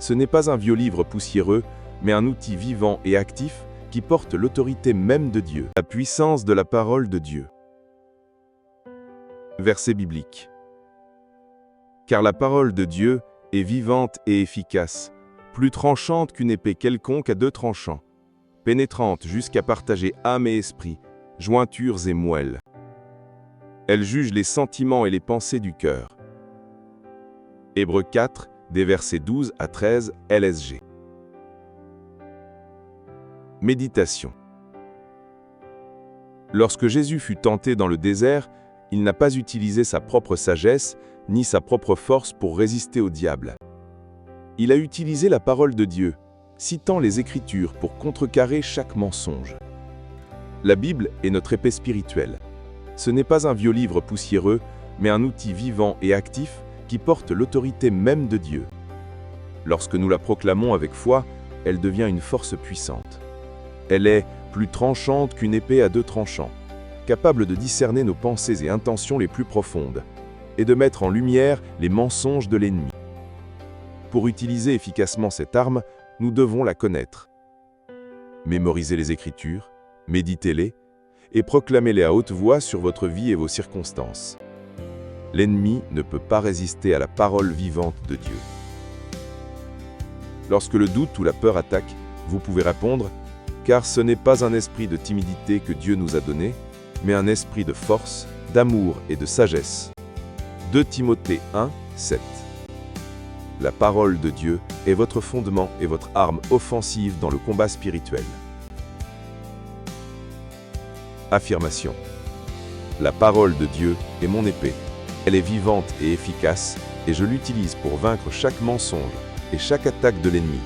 Ce n'est pas un vieux livre poussiéreux, mais un outil vivant et actif qui porte l'autorité même de Dieu, la puissance de la parole de Dieu. Verset biblique. Car la parole de Dieu est vivante et efficace, plus tranchante qu'une épée quelconque à deux tranchants, pénétrante jusqu'à partager âme et esprit, jointures et moelles. Elle juge les sentiments et les pensées du cœur. Hébreux 4, des versets 12 à 13, LSG. Méditation. Lorsque Jésus fut tenté dans le désert, il n'a pas utilisé sa propre sagesse ni sa propre force pour résister au diable. Il a utilisé la parole de Dieu, citant les Écritures pour contrecarrer chaque mensonge. La Bible est notre épée spirituelle. Ce n'est pas un vieux livre poussiéreux, mais un outil vivant et actif qui porte l'autorité même de Dieu. Lorsque nous la proclamons avec foi, elle devient une force puissante. Elle est plus tranchante qu'une épée à deux tranchants, capable de discerner nos pensées et intentions les plus profondes, et de mettre en lumière les mensonges de l'ennemi. Pour utiliser efficacement cette arme, nous devons la connaître. Mémorisez les Écritures, méditez-les, et proclamez-les à haute voix sur votre vie et vos circonstances. L'ennemi ne peut pas résister à la parole vivante de Dieu. Lorsque le doute ou la peur attaque, vous pouvez répondre « Car ce n'est pas un esprit de timidité que Dieu nous a donné, mais un esprit de force, d'amour et de sagesse. » 2 Timothée 1, 7. La parole de Dieu est votre fondement et votre arme offensive dans le combat spirituel. Affirmation. La parole de Dieu est mon épée. Elle est vivante et efficace, et je l'utilise pour vaincre chaque mensonge et chaque attaque de l'ennemi.